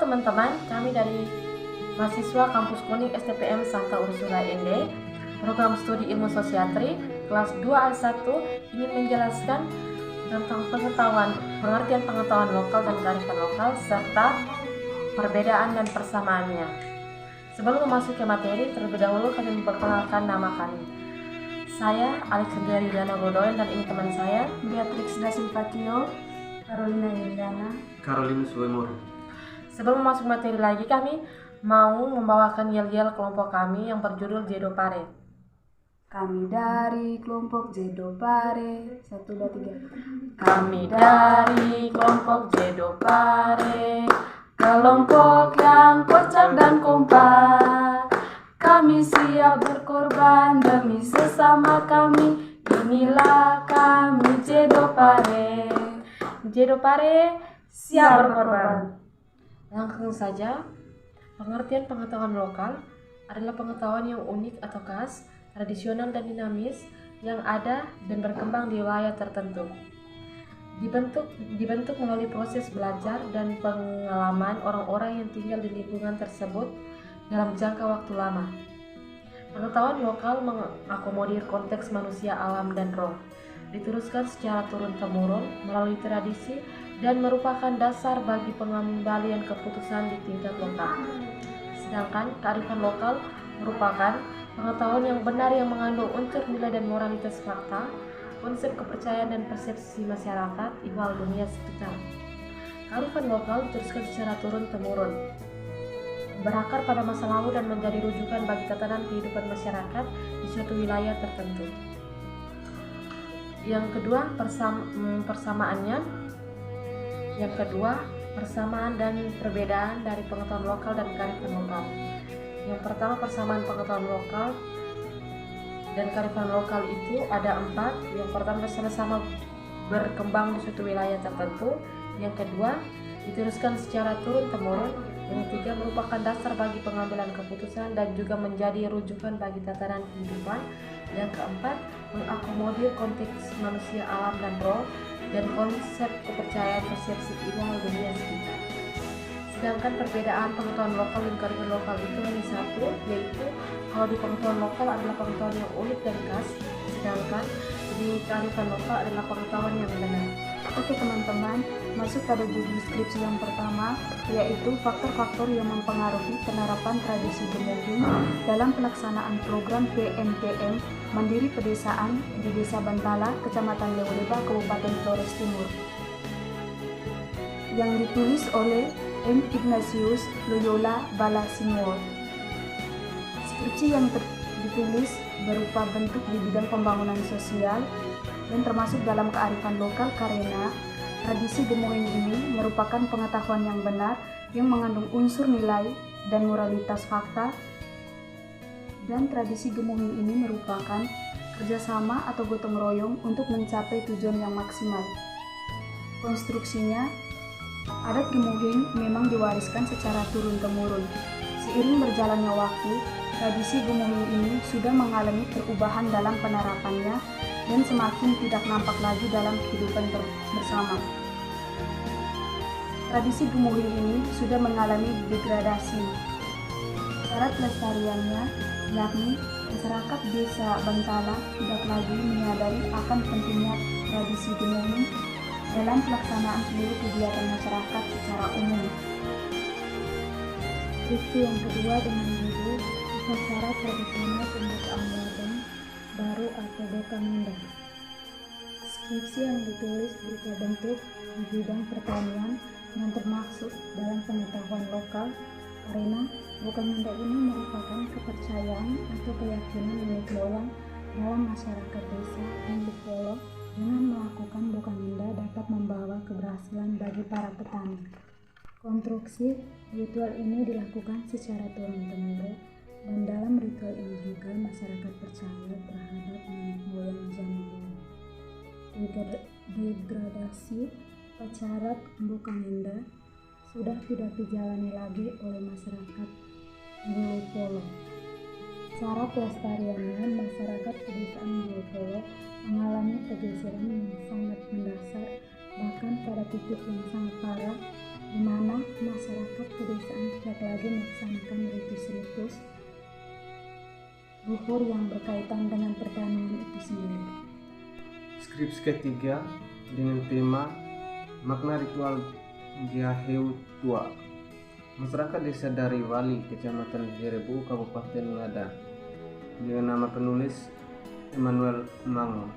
teman-teman, kami dari mahasiswa Kampus Kuning STPM Santa Ursula ND, program studi ilmu sosiatri, kelas 2A1 ingin menjelaskan tentang pengertian pengetahuan lokal dan kearifan lokal, serta perbedaan dan persamaannya. Sebelum memasuki materi, terlebih dahulu kami memperkenalkan nama kami. Saya Alexandria Yuliana Godoy dan ini teman saya Beatrix Da Silvatio, Carolina Yuliana, Carolinus Wemor. Sebelum masuk materi lagi, kami mau membawakan yel-yel kelompok kami yang berjudul Jedo Pare. Kami dari kelompok Jedo Pare. 1, 2, 3. Kami dari kelompok Jedo Pare, kelompok yang kocak dan kompak. Kami siap berkorban demi sesama kami. Inilah kami Jedo Pare. Jedo Pare siap berkorban. Langsung saja, pengertian pengetahuan lokal adalah pengetahuan yang unik atau khas, tradisional dan dinamis yang ada dan berkembang di wilayah tertentu. Dibentuk melalui proses belajar dan pengalaman orang-orang yang tinggal di lingkungan tersebut dalam jangka waktu lama. Pengetahuan lokal mengakomodir konteks manusia, alam, dan roh, diteruskan secara turun-temurun melalui tradisi dan merupakan dasar bagi pengembalian keputusan di tingkat lokal. Sedangkan kearifan lokal merupakan pengetahuan yang benar yang mengandung unsur nilai dan moralitas fakta, konsep kepercayaan dan persepsi masyarakat ihwal dunia sekitar. Kearifan lokal diteruskan secara turun-temurun, berakar pada masa lalu dan menjadi rujukan bagi tatanan kehidupan masyarakat di suatu wilayah tertentu. Yang kedua, persamaan dan perbedaan dari pengetahuan lokal dan kearifan lokal. Yang pertama, persamaan pengetahuan lokal dan kearifan lokal itu ada 4. Yang pertama, sama-sama berkembang di suatu wilayah tertentu. Yang kedua, diteruskan secara turun-temurun. Yang ketiga, merupakan dasar bagi pengambilan keputusan dan juga menjadi rujukan bagi tatanan kehidupan. Yang keempat, mengakomodir konteks manusia, alam, dan roh, dan konsep kepercayaan persepsi ihwal dunia sekitar. Sedangkan perbedaan pengetahuan lokal dan kearifan lokal itu hanya satu, yaitu kalau di pengetahuan lokal adalah pengetahuan yang unik dan khas, sedangkan di kearifan lokal adalah pengetahuan yang benar. Oke teman-teman, masuk pada judul skripsi yang pertama, yaitu faktor-faktor yang mempengaruhi penerapan tradisi Gemugung dalam pelaksanaan program PMPM Mandiri Pedesaan di Desa Bantala, Kecamatan Leoleba, Kabupaten Flores Timur, yang ditulis oleh M. Ignatius Loyola Balasingur. Skripsi yang ditulis berupa bentuk di bidang pembangunan sosial dan termasuk dalam kearifan lokal karena tradisi Gemugung ini merupakan pengetahuan yang benar yang mengandung unsur nilai dan moralitas fakta, dan tradisi Gemugung ini merupakan kerjasama atau gotong royong untuk mencapai tujuan yang maksimal. Konstruksinya, adat Gemugung memang diwariskan secara turun-temurun. Seiring berjalannya waktu, tradisi Gemugung ini sudah mengalami perubahan dalam penerapannya dan semakin tidak nampak lagi dalam kehidupan bersama. Tradisi Gemugung ini sudah mengalami degradasi. Cara pelestariannya yakni masyarakat Desa Bantala tidak lagi menyadari akan pentingnya tradisi Gemugung dalam pelaksanaan seluruh kegiatan masyarakat secara umum. Skripsi yang kedua dengan judul Upacara Tradisional Pembukaan Ladang Baru atau Bokamenda. Skripsi yang ditulis berupa bentuk di bidang pertanian yang termasuk dalam pengetahuan lokal karena Bokamenda ini merupakan kepercayaan atau keyakinan nenek moyang dalam masyarakat desa Unduk Polo. Dengan melakukan Bokamenda dapat membawa keberhasilan bagi para petani. Konstruksi ritual ini dilakukan secara turun-temurun, dan dalam ritual ini juga masyarakat percaya terhadap nenek moyang zaman dulu. Degradasi upacara Bokamenda sudah tidak dijalani lagi oleh masyarakat Unduk Polo. Cara pelestariannya, masyarakat pedesaan Unduk Polo mengalami pergeseran yang sangat mendasar, bahkan pada titik yang sangat parah, di mana masyarakat pedesaan tidak lagi melaksanakan ritus-ritus luhur yang berkaitan dengan pertanian itu sendiri. Skripsi ketiga dengan tema makna ritual Giaheu Tua. Masyarakat desa dari Wali, Kecamatan Jerebu, Kabupaten Ngada, dengan nama penulis Emmanuel Mango.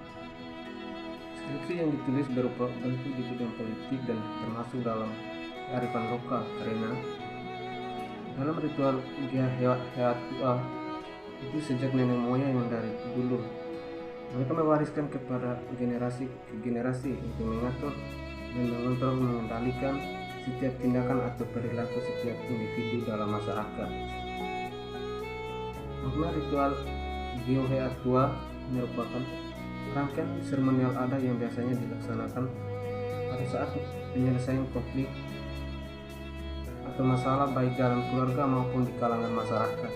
Skripsi yang ditulis berupa bentuk di bidang politik dan termasuk dalam kearifan lokal, karena dalam ritual Giaheu Tua itu sejak nenek moyang dari dulu mereka mewariskan kepada generasi ke generasi untuk mengatur dan mengontrol mengendalikan setiap tindakan atau perilaku setiap individu dalam masyarakat. Makna ritual Giaheu Tua merupakan rangkaian seremonial adat yang biasanya dilaksanakan pada saat penyelesaian konflik atau masalah baik dalam keluarga maupun di kalangan masyarakat.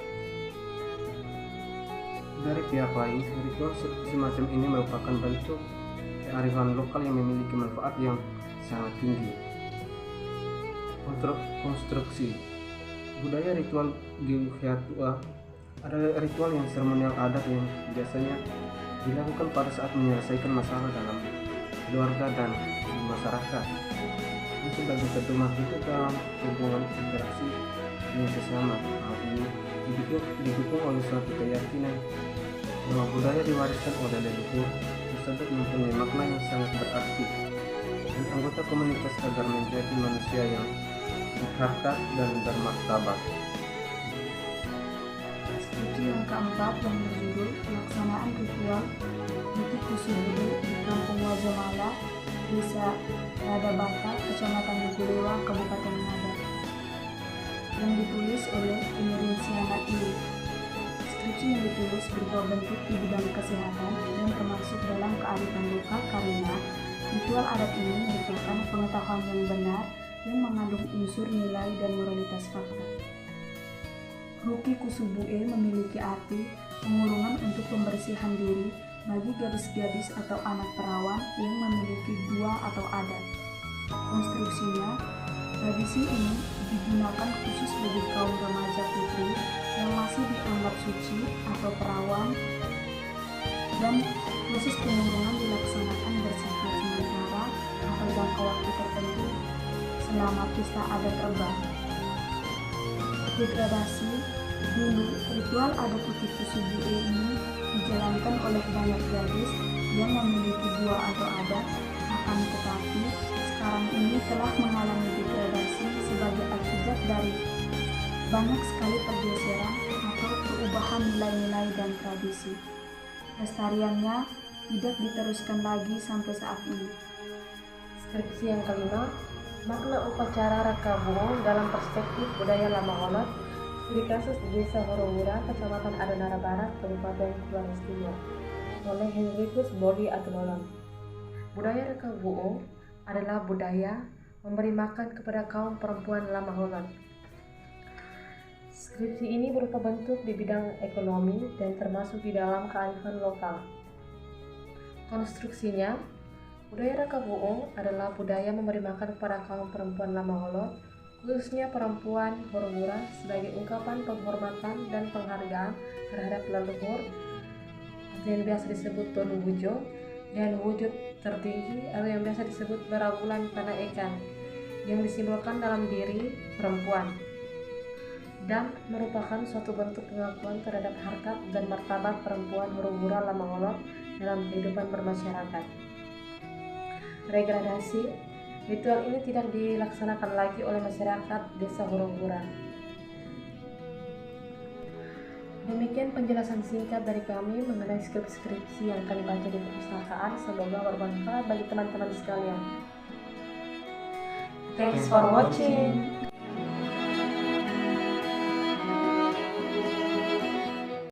Dari pihak lain, ritual semacam ini merupakan bentuk kearifan lokal yang memiliki manfaat yang sangat tinggi. Konstruksi budaya ritual Giaheu Tua adalah ritual yang seremonial adat yang biasanya dilakukan pada saat menyelesaikan masalah dalam keluarga dan masyarakat. Ini sebagai pedoman hidup dalam hubungan interaksi dengan sesama. Hal ini didukung oleh suatu keyakinan bahwa budaya diwariskan oleh leluhur tersebut mempunyai makna yang sangat berarti dan anggota komunitas agar menjadi manusia yang berharkat dan bermartabat. Skripsi yang keempat yang berjudul pelaksanaan ritual Buti Kusubudu di Kampung Wajomala, Desa Radabata, Kecamatan Nukulewa, Kabupaten Ngada, yang ditulis oleh Emerensiana Ili. Skripsi yang ditulis berupa bentuk di bidang kesehatan dan termasuk dalam kearifan lokal karena ritual adat ini merupakan pengetahuan yang benar yang mengandung unsur nilai dan moralitas fakta. Ruki Kusubue memiliki arti pengurungan untuk pembersihan diri bagi gadis-gadis atau anak perawan yang memiliki dua atau adat. Konstruksinya, tradisi ini digunakan khusus bagi kaum remaja putri yang masih dianggap suci atau perawan, dan proses pengurungan dilaksanakan bersifat sementara atau jangka waktu tertentu selama pesta adat rebah. Degradasi dulu, ritual adat Buti Kusubudu ini dijalankan oleh banyak gadis yang memiliki dua atau adat, akan tetapi sekarang ini telah mengalami degradasi sebagai akibat dari banyak sekali pergeseran atau perubahan nilai-nilai dan tradisi. Pelestariannya tidak diteruskan lagi sampai saat ini. Skripsi yang kelima, makna upacara Raka Buong dalam perspektif budaya Lama Holot, studi kasus di Desa Horowura, Kecamatan Adenara Barat, Kabupaten Kepulauan Istimewa, oleh Henrikus Bodi Atunolon. Budaya Raka Buong adalah budaya memberi makan kepada kaum perempuan Lama Holot. Skripsi ini berupa bentuk di bidang ekonomi dan termasuk di dalam kearifan lokal. Konstruksinya, budaya Raka Buong adalah budaya memberi makan kepada kaum perempuan Lama Holot, khususnya perempuan Horowura, sebagai ungkapan penghormatan dan penghargaan terhadap leluhur atau yang biasa disebut Tonu Bujo dan wujud tertinggi atau yang biasa disebut Berabulan Tanah Ikan yang disimbolkan dalam diri perempuan dan merupakan suatu bentuk pengakuan terhadap harkat dan martabat perempuan Horowura Lama Holot dalam kehidupan bermasyarakat. Regradasi, ritual ini tidak dilaksanakan lagi oleh masyarakat Desa Horowura. Demikian penjelasan singkat dari kami mengenai skripsi yang kami baca di perpustakaan. Semoga bermanfaat bagi teman-teman sekalian. Thanks for watching.